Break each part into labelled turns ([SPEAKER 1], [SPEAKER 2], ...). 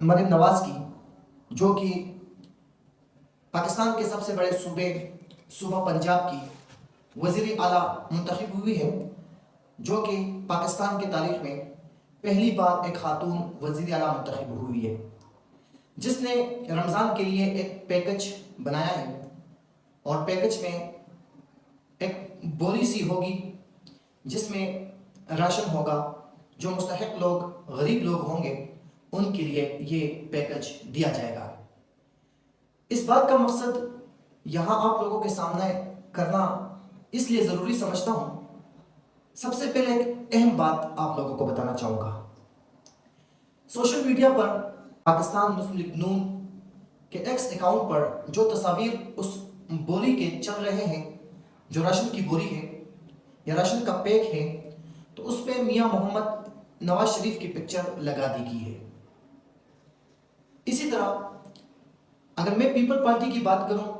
[SPEAKER 1] مریم نواز کی، جو کہ پاکستان کے سب سے بڑے صوبہ پنجاب کی وزیر اعلیٰ منتخب ہوئی ہے، جو کہ پاکستان کی تاریخ میں پہلی بار ایک خاتون وزیر اعلیٰ منتخب ہوئی ہے، جس نے رمضان کے لیے ایک پیکج بنایا ہے، اور پیکج میں ایک بوری سی ہوگی جس میں راشن ہوگا۔ جو مستحق لوگ، غریب لوگ ہوں گے، ان کے لیے یہ پیکج دیا جائے گا۔ اس بات کا مقصد یہاں آپ لوگوں کے سامنے کرنا اس لیے ضروری سمجھتا ہوں۔ سب سے پہلے ایک اہم بات آپ لوگوں کو بتانا چاہوں گا۔ سوشل میڈیا پر پاکستان مسلم لیگ نون کے ایکس اکاؤنٹ پر جو تصاویر اس بوری کے چل رہے ہیں، جو راشن کی بوری ہے یا راشن کا پیک ہے، تو اس پہ میاں محمد نواز شریف کی پکچر لگا دی گئی ہے۔ اسی طرح اگر میں پیپل پارٹی کی بات کروں،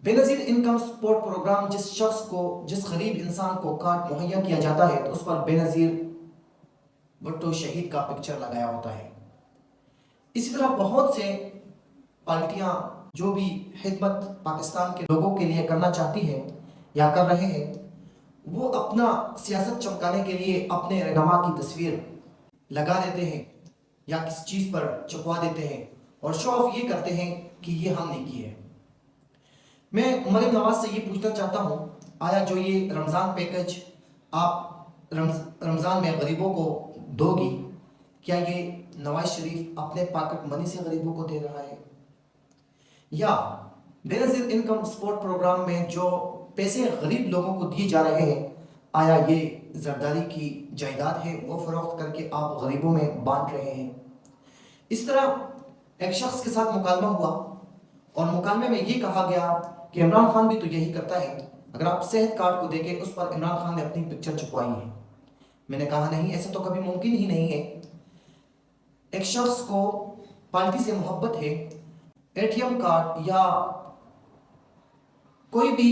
[SPEAKER 1] بے نظیر انکم سپورٹ پروگرام جس غریب انسان کو کارڈ مہیا کیا جاتا ہے تو اس پر بے نظیر بھٹو شہید کا پکچر لگایا ہوتا ہے۔ اسی طرح بہت سے پارٹیاں جو بھی خدمت پاکستان کے لوگوں کے لیے کرنا چاہتی ہیں یا کر رہے ہیں، وہ اپنا سیاست چمکانے کے لیے اپنے رہنما کی تصویر لگا دیتے ہیں یا کسی چیز پر چھپوا دیتے ہیں اور شو آف یہ کرتے ہیں کہ یہ ہم نے کی ہے۔ میں مریم نواز سے یہ پوچھنا چاہتا ہوں، آیا جو یہ رمضان پیکج آپ رمضان میں غریبوں کو دو گی، کیا یہ نواز شریف اپنے پاکٹ منی سے غریبوں کو دے رہا ہے، یا بے نظیر انکم سپورٹ پروگرام میں جو پیسے غریب لوگوں کو دیے جا رہے ہیں، آیا یہ زرداری کی جائیداد ہے، وہ فروخت کر کے آپ غریبوں میں بانٹ رہے ہیں؟ اس طرح ایک شخص کے ساتھ مکالمہ ہوا اور مکالمے میں یہ کہا گیا کہ عمران خان بھی تو یہی کرتا ہے، اگر آپ صحت کارڈ کو دیکھیں اس پر عمران خان نے اپنی پکچر چھپوائی ہے۔ میں نے کہا نہیں، ایسا تو کبھی ممکن ہی نہیں ہے۔ ایک شخص کو پارٹی سے محبت ہے، اے ٹی ایم کارڈ یا کوئی بھی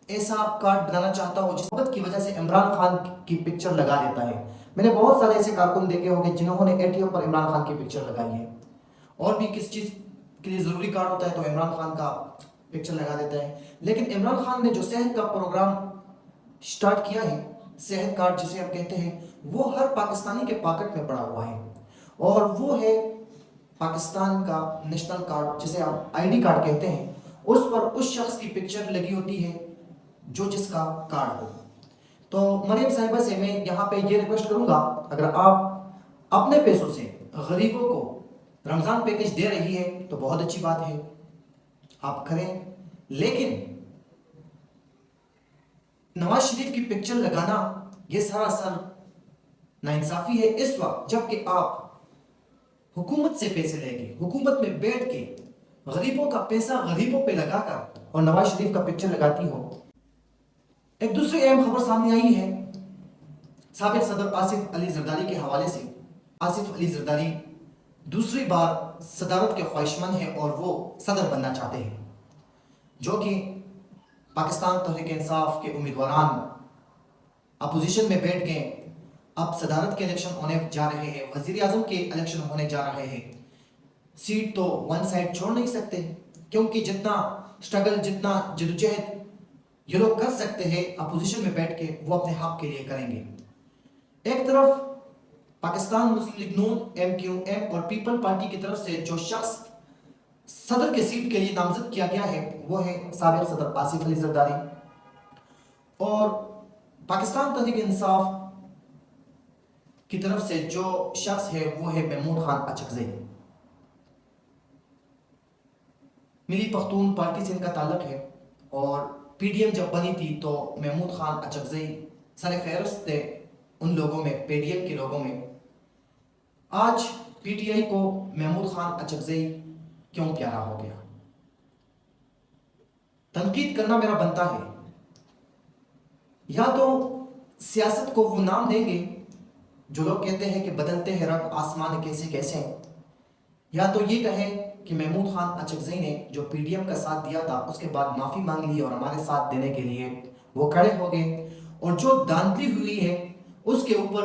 [SPEAKER 1] ایسا کارڈ بنانا چاہتا ہو جس محبت کی وجہ سے عمران خان کی پکچر لگا دیتا ہے۔ میں نے بہت سارے ایسے کارکن دیکھے ہوں گے جنہوں نے اے ٹی ایم پر عمران خان کی پکچر لگائی ہے، اور بھی کس چیز کے لیے ضروری کارڈ ہوتا ہے تو عمران خان کا پکچر لگا دیتا ہے۔ لیکن عمران خان نے جو صحت کا پروگرام سٹارٹ کیا ہے، صحت کارڈ جسے ہم کہتے ہیں، وہ ہر پاکستانی کے پاکٹ میں پڑا ہوا ہے، اور وہ ہے پاکستان کا نیشنل کارڈ جسے ہم آئی ڈی کارڈ کہتے ہیں۔ اس پر اس شخص کی پکچر لگی ہوتی ہے جو جس کا کارڈ ہو۔ تو مریم صاحبہ سے میں یہاں پہ یہ ریکویسٹ کروں گا، اگر آپ اپنے پیسوں سے غریبوں کو رمضان پیکج دے رہی ہے تو بہت اچھی بات ہے، آپ کریں، لیکن نواز شریف کی پکچر لگانا یہ سراسر ناانصافی ہے اس وقت جب کہ آپ حکومت سے پیسے لے کے، حکومت میں بیٹھ کے غریبوں کا پیسہ غریبوں پہ لگا کر اور نواز شریف کا پکچر لگاتی ہو۔ ایک دوسری اہم خبر سامنے آئی ہے سابق صدر آصف علی زرداری کے حوالے سے۔ آصف علی زرداری دوسری بار صدارت کے خواہشمند ہیں اور وہ صدر بننا چاہتے ہیں، جو کہ پاکستان تحریک انصاف کے امیدواران اپوزیشن میں بیٹھ گئے۔ اب صدارت کے الیکشن ہونے جا رہے ہیں، وزیر اعظم کے الیکشن ہونے جا رہے ہیں، سیٹ تو ون سائڈ چھوڑ نہیں سکتے، کیونکہ جتنا سٹرگل، جتنا جدوجہد یہ لوگ کر سکتے ہیں اپوزیشن میں بیٹھ کے، وہ اپنے حق کے لیے کریں گے۔ ایک طرف پاکستان مسلم لیگ نون، ایم کیو ایم اور پیپل پارٹی کی طرف سے جو شخص صدر کے سیٹ کے لیے نامزد کیا گیا ہے وہ ہے سابق صدر آصف علی زرداری، اور پاکستان تحریک انصاف کی طرف سے جو شخص ہے وہ ہے محمود خان اچکزئی۔ ملی پختون پارٹی سے ان کا تعلق ہے، اور پی ڈی ایم جب بنی تھی تو محمود خان اچکزئی سر فہرست تھے ان لوگوں میں، پی ڈی ایم کے لوگوں میں۔ آج پی ٹی آئی کو محمود خان اچکزئی کیوں پیارا ہو گیا؟ تنقید کرنا میرا بنتا ہے، یا تو سیاست کو وہ نام دیں گے جو لوگ کہتے ہیں کہ بدلتے ہیں رنگ آسمان کیسے کیسے، یا تو یہ کہیں کہ محمود خان اچکزئی نے جو پی ڈی ایم کا ساتھ دیا تھا اس کے بعد معافی مانگ لی اور ہمارے ساتھ دینے کے لیے وہ کھڑے ہو گئے، اور جو دھاندلی ہوئی ہے اس کے اوپر